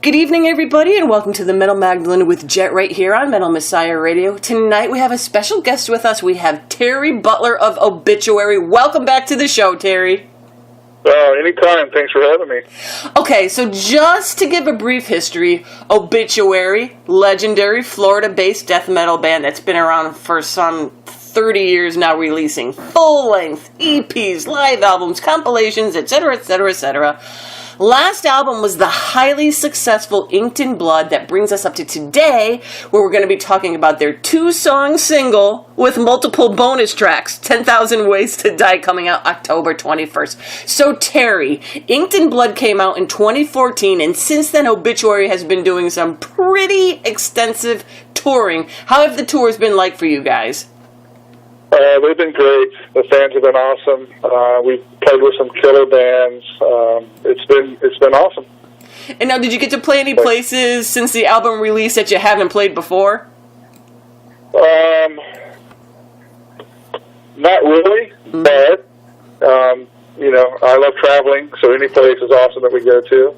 Good evening, everybody, and welcome to the Metal Magdalene with Jet right here on Metal Messiah Radio. Tonight we have a special guest with us. We have Terry Butler of Obituary. Welcome back to the show, Terry. Anytime. Thanks for having me. Okay, so just to give a brief history, Obituary, legendary Florida-based death metal band that's been around for some 30 years now, releasing full-length EPs, live albums, compilations, etc., etc., etc. Last album was the highly successful Inked in Blood that brings us up to today, where we're going to be talking about their 2-song single with multiple bonus tracks, 10,000 Ways to Die, coming out October 21st. So Terry, Inked in Blood came out in 2014, and since then Obituary has been doing some pretty extensive touring. How have the tours been like for you guys? They've been great. The fans have been awesome. We've played with some killer bands. It's been awesome. And now, did you get to play any places since the album release that you haven't played before? Not really, but I love traveling, so any place is awesome that we go to.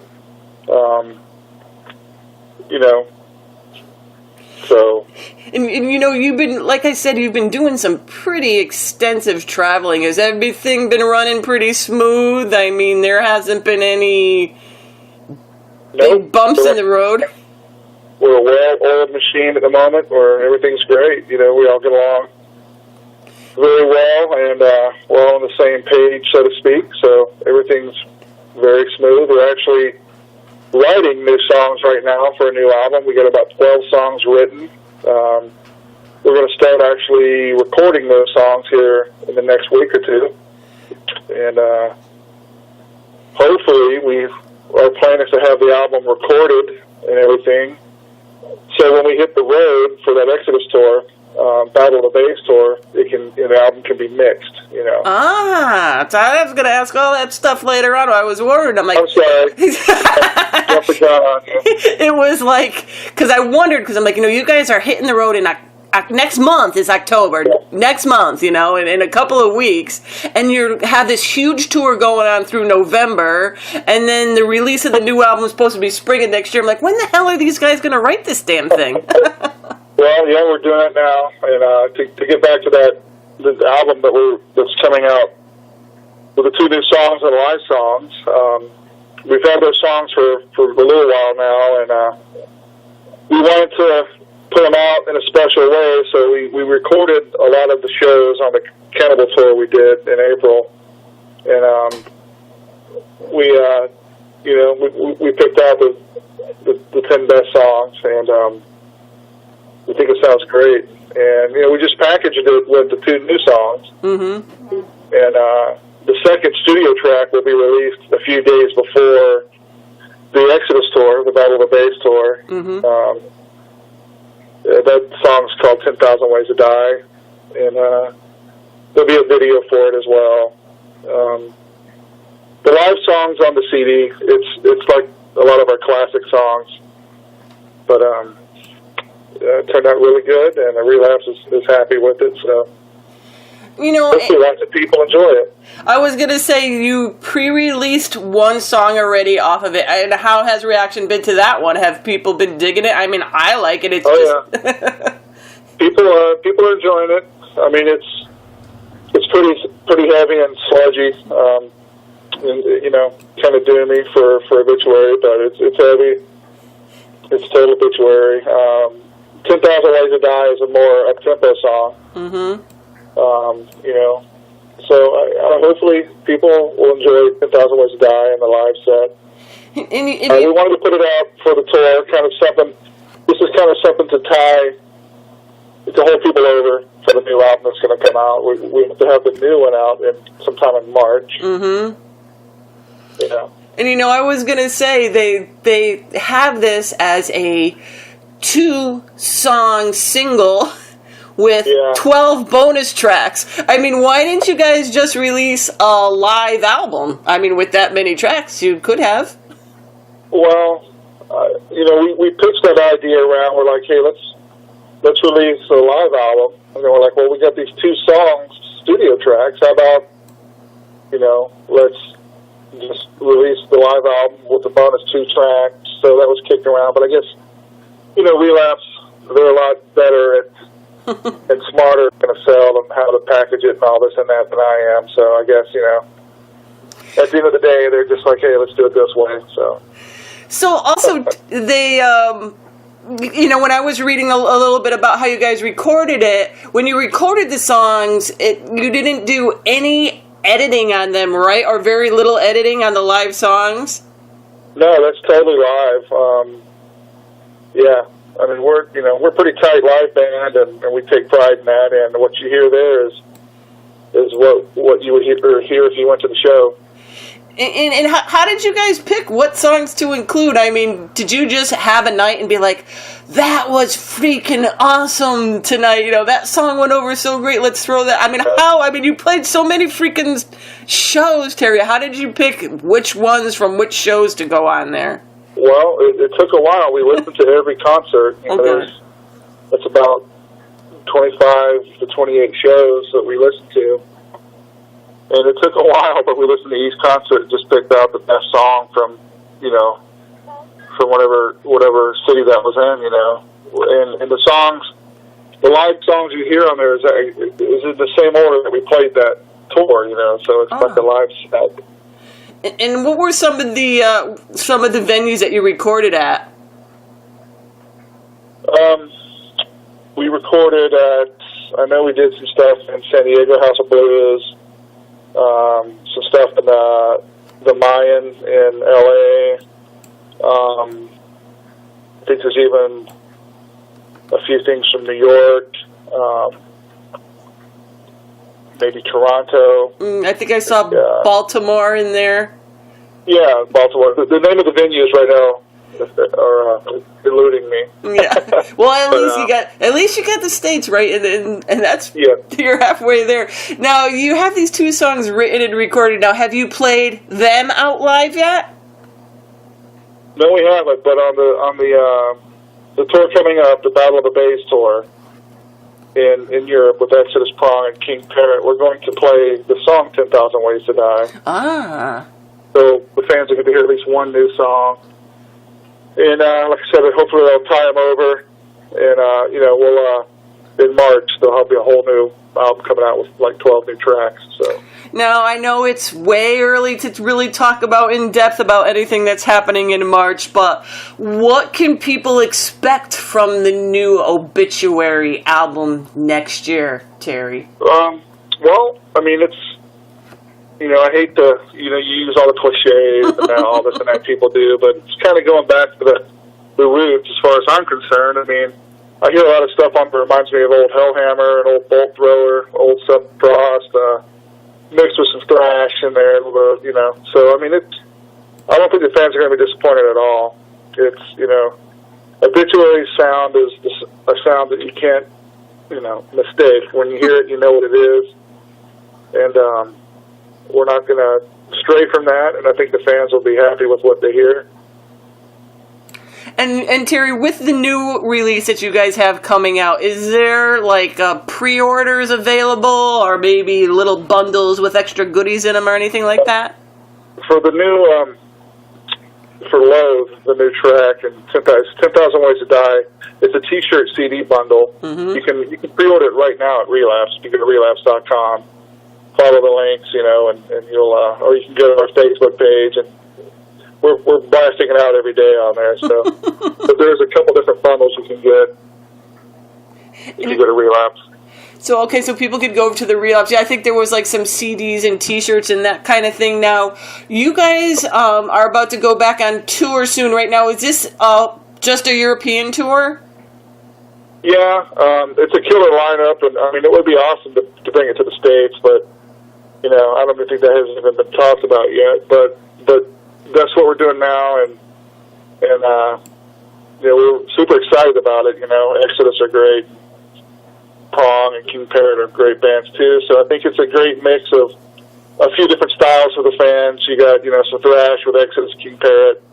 So. And you've been, like I said, you've been doing some pretty extensive traveling. Has everything been running pretty smooth? I mean, there hasn't been any big bumps in the road? We're a well-oiled machine at the moment where everything's great. We all get along very well, and we're all on the same page, so to speak, so everything's very smooth. We're actually writing new songs right now for a new album. We got about 12 songs written. We're going to start actually recording those songs here in the next week or two, and hopefully our plan is to have the album recorded and everything, so when we hit the road for that Exodus tour, Battle of the Bass tour, the album can be mixed, Ah, so I was going to ask all that stuff later on. I was worried. I'm like, I'm sorry. Jump the gun on you. It was like, because I wondered, because I'm like, you guys are hitting the road in next month is October. Next month, in a couple of weeks, and you have this huge tour going on through November, and then the release of the new album is supposed to be spring of next year. I'm like, when the hell are these guys going to write this damn thing? Well, yeah, we're doing it now, and to get back to the album that's coming out with the 2 new songs and live songs. We've had those songs for a little while now, and we wanted to put them out in a special way, so we recorded a lot of the shows on the Cannibal tour we did in April, and we picked out the 10 best songs, and we think it sounds great, and we just packaged it with the 2 new songs, and the second studio track will be released a few days before the Exodus tour, the Battle of the Bass tour. That song's called 10,000 Ways to Die, and there'll be a video for it as well. The live songs on the CD, it's like a lot of our classic songs, but it turned out really good, and the Relapse is happy with it, so hopefully lots of people enjoy it. I was going to say, you pre-released one song already off of it, and how has reaction been to that one? Have people been digging it? I mean, I like it. It's yeah. People are enjoying it. I mean, it's pretty heavy and sludgy, and, kind of doomy for Obituary, but it's heavy. It's total Obituary. 10,000 Ways to Die is a more up-tempo song. So hopefully people will enjoy 10,000 Ways to Die in the live set. We wanted to put it out for the tour, kind of something. This is kind of something to hold people over for the new album that's going to come out. We have to have the new one out sometime in March. And I was going to say they have this as a 2-song single with 12 bonus tracks. I mean, why didn't you guys just release a live album? I mean, with that many tracks, you could have. Well, we pitched that idea around. We're like, hey, let's release a live album. And then we're like, well, we got these 2 songs, studio tracks. How about, let's just release the live album with the bonus 2 tracks so that was kicked around. But I guess, Relapse, they're a lot better at and smarter going to sell and how to package it and all this and that than I am. So I guess, at the end of the day, they're just like, hey, let's do it this way. So also, they, when I was reading a little bit about how you guys recorded it, when you recorded the songs, you didn't do any editing on them, right? Or very little editing on the live songs? No, that's totally live. Yeah. I mean, we're a pretty tight live band, and we take pride in that. And what you hear there is what you would hear if you went to the show. And how did you guys pick what songs to include? I mean, did you just have a night and be like, that was freaking awesome tonight? That song went over so great. Let's throw that. I mean, how? I mean, you played so many freaking shows, Terry. How did you pick which ones from which shows to go on there? Well, it took a while. We listened to every concert. That's about 25 to 28 shows that we listened to. And it took a while, but we listened to each concert and just picked out the best song from whatever city that was in, And the songs, the live songs you hear on there is in the same order that we played that tour, so it's like a live set. And what were some of the venues that you recorded at? We recorded at, I know we did some stuff in San Diego House of Blues, some stuff in the Mayan in L.A. I think there's even a few things from New York, maybe Toronto. I think I saw Baltimore in there. Yeah, Baltimore. The name of the venues right now are eluding me. Yeah. Well, at least you got the states right, and that's you're halfway there. Now you have these two songs written and recorded. Now, have you played them out live yet? No, we haven't. But on the tour coming up, the Battle of the Bays tour in Europe with Exodus, Prong, and King Parrot, we're going to play the song 10,000 Ways to Die. Ah. So the fans are going to hear at least one new song. And like I said, hopefully they'll tie them over. And, we'll, in March, there'll be a whole new album coming out with like 12 new tracks. So. Now, I know it's way early to really talk about in depth about anything that's happening in March, but what can people expect from the new Obituary album next year, Terry? Well, I mean, it's, I hate to, you use all the cliches and all this and that people do, but it's kind of going back to the roots as far as I'm concerned. I mean, I hear a lot of stuff on that reminds me of old Hellhammer, an old Bolt Thrower, old Southern Frost, mixed with some thrash in there, So, I mean, I don't think the fans are going to be disappointed at all. It's, Obituary sound is a sound that you can't, mistake. When you hear it, you know what it is. And we're not going to stray from that, and I think the fans will be happy with what they hear. And Terry, with the new release that you guys have coming out, is there like pre-orders available, or maybe little bundles with extra goodies in them, or anything like that? For the new, for Loathe, the new track, and 10,000 Ways to Die, it's a T-shirt CD bundle. Mm-hmm. You can pre-order it right now at Relapse. You can go to relapse.com, follow the links, and you'll, or you can go to our Facebook page and. We're blasting it out every day on there, so but there's a couple different bundles you can get if you go to Relapse. So people could go over to the Relapse. Yeah, I think there was like some CDs and T-shirts and that kind of thing. Now, you guys are about to go back on tour soon. Right now, is this just a European tour? Yeah, it's a killer lineup, and I mean it would be awesome to bring it to the States, but I don't think that hasn't even been talked about yet, but. That's what we're doing now, and we're super excited about it. Exodus are great, Prong and King Parrot are great bands too. So I think it's a great mix of a few different styles for the fans. You got some thrash with Exodus, King Parrot.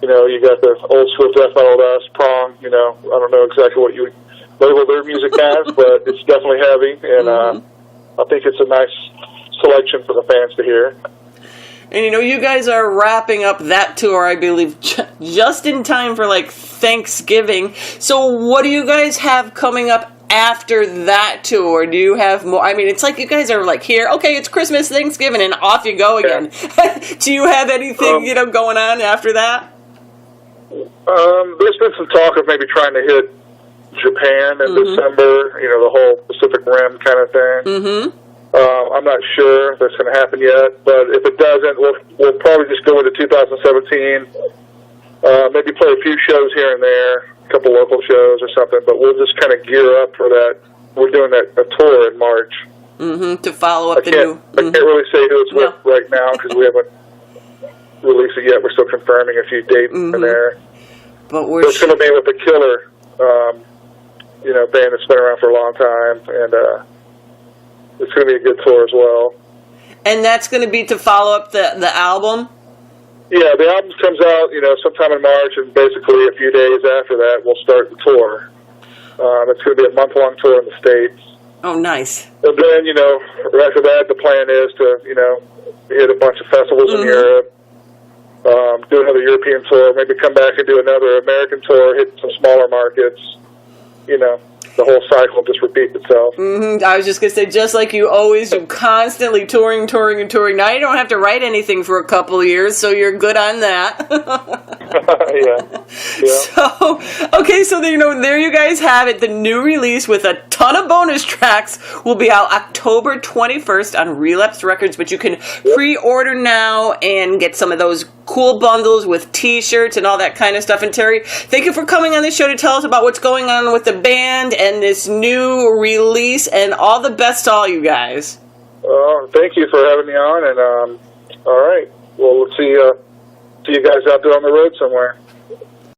You got the old school death metal with us, Prong. I don't know exactly what you would label their music as, but it's definitely heavy, and I think it's a nice selection for the fans to hear. And you guys are wrapping up that tour, I believe, just in time for like Thanksgiving. So what do you guys have coming up after that tour? Do you have more? I mean, it's like you guys are like, here, okay, it's Christmas, Thanksgiving, and off you go again. Yeah. Do you have anything, going on after that? There's been some talk of maybe trying to hit Japan in December, the whole Pacific Rim kind of thing. Mm-hmm. I'm not sure if that's going to happen yet, but if it doesn't, we'll probably just go into 2017, maybe play a few shows here and there, a couple local shows or something, but we'll just kind of gear up for that. We're doing a tour in March. Mm-hmm, to follow up I can't really say who it's with right now because we haven't released it yet. We're still confirming a few dates in there. But it's going to be with the Killer, band that's been around for a long time, and it's going to be a good tour as well. And that's going to be to follow up the album? Yeah, the album comes out, sometime in March, and basically a few days after that, we'll start the tour. It's going to be a month-long tour in the States. Oh, nice. And then, after that, the plan is to, hit a bunch of festivals in Europe, do another European tour, maybe come back and do another American tour, hit some smaller markets, the whole cycle just repeats itself. Mm-hmm. I was just going to say, just like you always do, constantly touring. Now you don't have to write anything for a couple of years, so you're good on that. Yeah. So there you guys have it. The new release with a ton of bonus tracks will be out October 21st on Relapse Records, but you can pre-order now and get some of those cool bundles with T-shirts and all that kind of stuff. And Terry, thank you for coming on the show to tell us about what's going on with the band and this new release, and all the best to all you guys. Thank you for having me on, and all right, well, we'll see you guys out there on the road somewhere.